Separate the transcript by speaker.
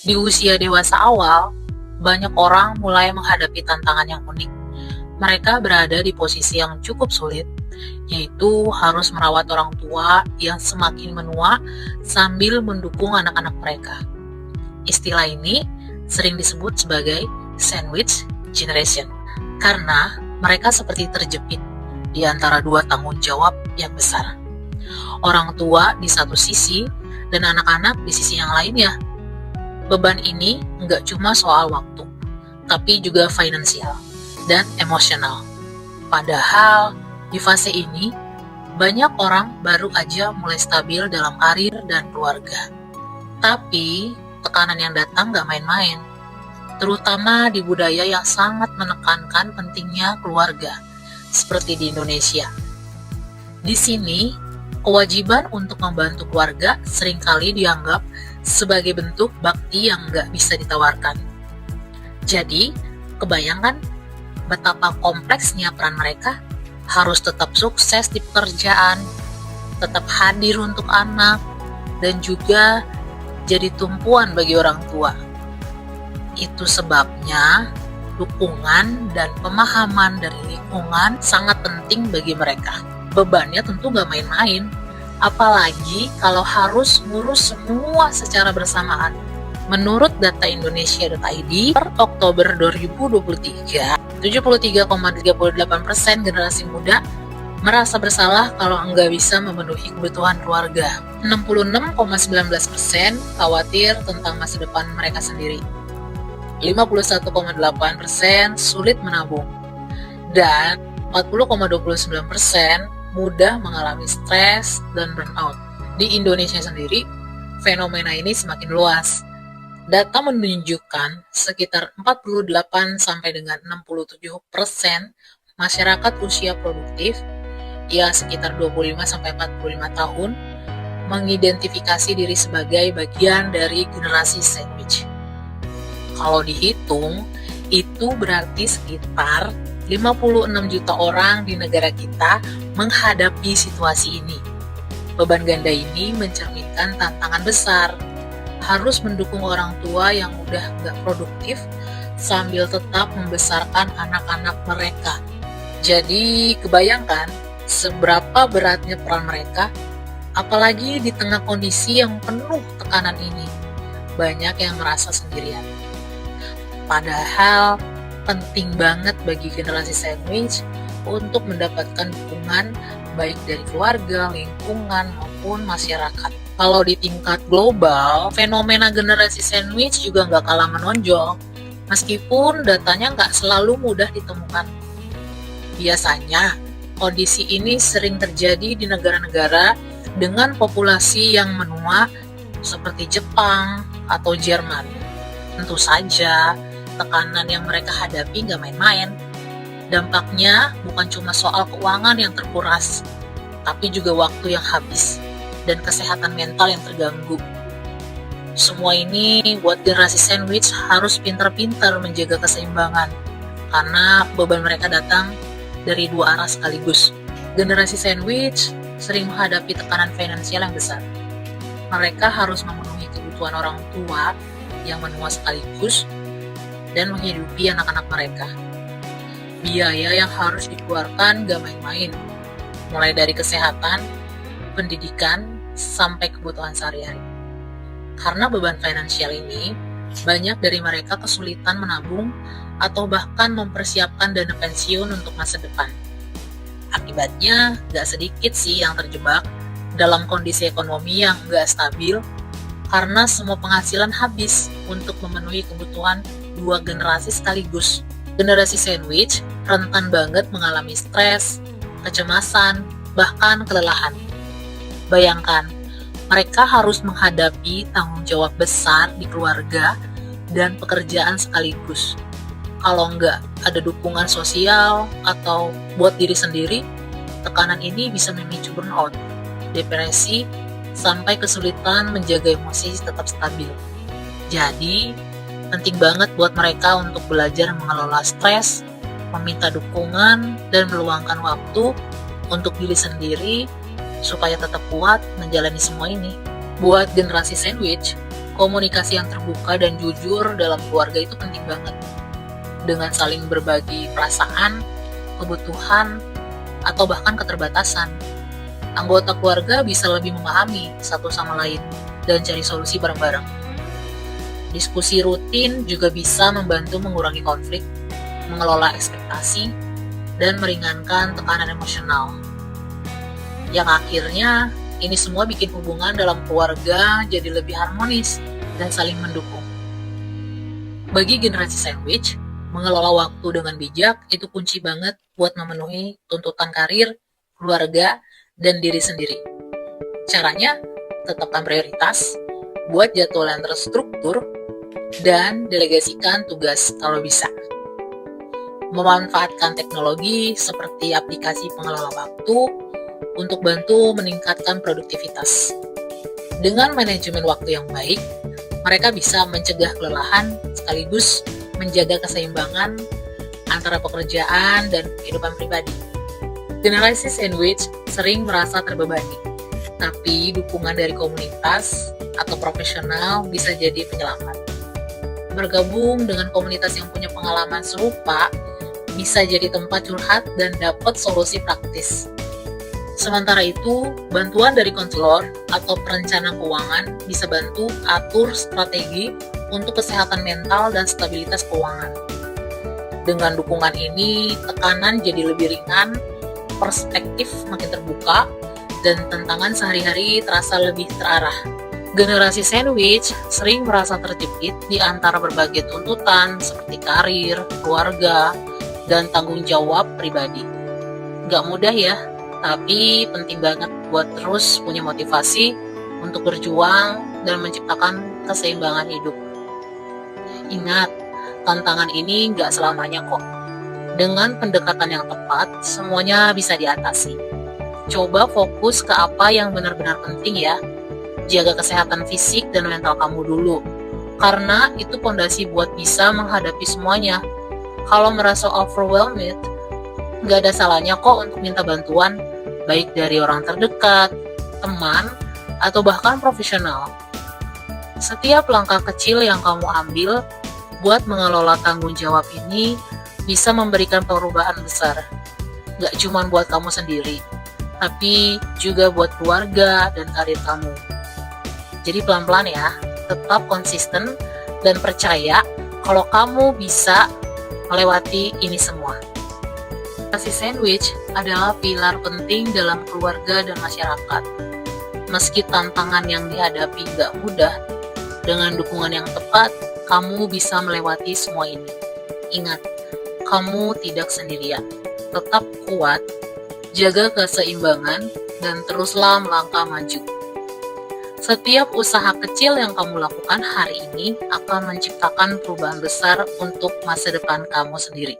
Speaker 1: Di usia dewasa awal, banyak orang mulai menghadapi tantangan yang unik. Mereka berada di posisi yang cukup sulit, yaitu harus merawat orang tua yang semakin menua sambil mendukung anak-anak mereka. Istilah ini sering disebut sebagai sandwich generation, karena mereka seperti terjepit di antara dua tanggung jawab yang besar. Orang tua di satu sisi dan anak-anak di sisi yang lainnya. Beban ini nggak cuma soal waktu, tapi juga finansial dan emosional. Padahal di fase ini, banyak orang baru aja mulai stabil dalam karir dan keluarga. Tapi tekanan yang datang nggak main-main, terutama di budaya yang sangat menekankan pentingnya keluarga, seperti di Indonesia. Di sini, kewajiban untuk membantu keluarga seringkali dianggap sebagai bentuk bakti yang nggak bisa ditawarkan. Jadi, kebayangkan betapa kompleksnya peran mereka, harus tetap sukses di pekerjaan, tetap hadir untuk anak, dan juga jadi tumpuan bagi orang tua. Itu sebabnya dukungan dan pemahaman dari lingkungan sangat penting bagi mereka. Bebannya tentu nggak main-main, apalagi kalau harus ngurus semua secara bersamaan. Menurut data Indonesia.id, per Oktober 2023, 73,38% generasi muda merasa bersalah kalau nggak bisa memenuhi kebutuhan keluarga. 66,19% khawatir tentang masa depan mereka sendiri. 51,8% sulit menabung. Dan 40,29% mudah mengalami stres dan burnout. Di Indonesia sendiri, fenomena ini semakin luas. Data menunjukkan sekitar 48 sampai dengan 67% masyarakat usia produktif, ya sekitar 25 sampai 45 tahun, mengidentifikasi diri sebagai bagian dari generasi sandwich. Kalau dihitung, itu berarti sekitar 56 juta orang di negara kita menghadapi situasi ini. Beban ganda ini mencerminkan tantangan besar, harus mendukung orang tua yang udah gak produktif sambil tetap membesarkan anak-anak mereka. Jadi kebayangkan seberapa beratnya peran mereka, apalagi di tengah kondisi yang penuh tekanan ini. Banyak yang merasa sendirian. Padahal penting banget bagi generasi sandwich untuk mendapatkan dukungan baik dari keluarga, lingkungan, maupun masyarakat. Kalau di tingkat global, fenomena generasi sandwich juga nggak kalah menonjol, meskipun datanya nggak selalu mudah ditemukan. Biasanya, kondisi ini sering terjadi di negara-negara dengan populasi yang menua seperti Jepang atau Jerman. Tentu saja, tekanan yang mereka hadapi nggak main-main. Dampaknya bukan cuma soal keuangan yang terkuras, tapi juga waktu yang habis dan kesehatan mental yang terganggu. Semua ini buat generasi sandwich harus pintar-pintar menjaga keseimbangan, karena beban mereka datang dari dua arah sekaligus. Generasi sandwich sering menghadapi tekanan finansial yang besar. Mereka harus memenuhi kebutuhan orang tua yang menua sekaligus dan menghidupi anak-anak mereka. Biaya yang harus dikeluarkan gak main-main, mulai dari kesehatan, pendidikan, sampai kebutuhan sehari-hari. Karena beban finansial ini, banyak dari mereka kesulitan menabung atau bahkan mempersiapkan dana pensiun untuk masa depan. Akibatnya, gak sedikit sih yang terjebak dalam kondisi ekonomi yang gak stabil karena semua penghasilan habis untuk memenuhi kebutuhan dua generasi sekaligus. Generasi sandwich rentan banget mengalami stres, kecemasan, bahkan kelelahan. Bayangkan, mereka harus menghadapi tanggung jawab besar di keluarga dan pekerjaan sekaligus. Kalau nggak ada dukungan sosial atau buat diri sendiri, tekanan ini bisa memicu burnout, depresi, sampai kesulitan menjaga emosi tetap stabil. Jadi, penting banget buat mereka untuk belajar mengelola stres, meminta dukungan, dan meluangkan waktu untuk diri sendiri supaya tetap kuat menjalani semua ini. Buat generasi sandwich, Komunikasi yang terbuka dan jujur dalam keluarga itu penting banget. Dengan saling berbagi perasaan, kebutuhan, atau bahkan keterbatasan, anggota keluarga bisa lebih memahami satu sama lain dan cari solusi bareng-bareng. Diskusi rutin juga bisa membantu mengurangi konflik, mengelola ekspektasi, dan meringankan tekanan emosional. Yang akhirnya, ini semua bikin hubungan dalam keluarga jadi lebih harmonis dan saling mendukung. Bagi generasi sandwich, mengelola waktu dengan bijak itu kunci banget buat memenuhi tuntutan karir, keluarga, dan diri sendiri. Caranya, tetapkan prioritas, buat jadwal yang terstruktur, dan delegasikan tugas kalau bisa. Memanfaatkan teknologi seperti aplikasi pengelola waktu untuk bantu meningkatkan produktivitas. Dengan manajemen waktu yang baik, mereka bisa mencegah kelelahan sekaligus menjaga keseimbangan antara pekerjaan dan kehidupan pribadi. Generasi sandwich sering merasa terbebani, tapi dukungan dari komunitas atau profesional bisa jadi penyelamat. Bergabung dengan komunitas yang punya pengalaman serupa bisa jadi tempat curhat dan dapat solusi praktis. Sementara itu, bantuan dari konselor atau perencana keuangan bisa bantu atur strategi untuk kesehatan mental dan stabilitas keuangan. Dengan dukungan ini, tekanan jadi lebih ringan, perspektif makin terbuka, dan tantangan sehari-hari terasa lebih terarah. Generasi sandwich sering merasa terjepit di antara berbagai tuntutan seperti karir, keluarga, dan tanggung jawab pribadi. Gak mudah ya, tapi penting banget buat terus punya motivasi untuk berjuang dan menciptakan keseimbangan hidup. Ingat, tantangan ini gak selamanya kok. Dengan pendekatan yang tepat, semuanya bisa diatasi. Coba fokus ke apa yang benar-benar penting ya. Jaga kesehatan fisik dan mental kamu dulu, karena itu fondasi buat bisa menghadapi semuanya. Kalau merasa overwhelmed, gak ada salahnya kok untuk minta bantuan, baik dari orang terdekat, teman, atau bahkan profesional. Setiap langkah kecil yang kamu ambil buat mengelola tanggung jawab ini bisa memberikan perubahan besar. Gak cuma buat kamu sendiri, tapi juga buat keluarga dan karir kamu. Jadi pelan-pelan ya, tetap konsisten dan percaya kalau kamu bisa melewati ini semua. Generasi sandwich adalah pilar penting dalam keluarga dan masyarakat. Meski tantangan yang dihadapi gak mudah, dengan dukungan yang tepat, kamu bisa melewati semua ini. Ingat, kamu tidak sendirian. Tetap kuat, jaga keseimbangan, dan teruslah melangkah maju. Setiap usaha kecil yang kamu lakukan hari ini akan menciptakan perubahan besar untuk masa depan kamu sendiri.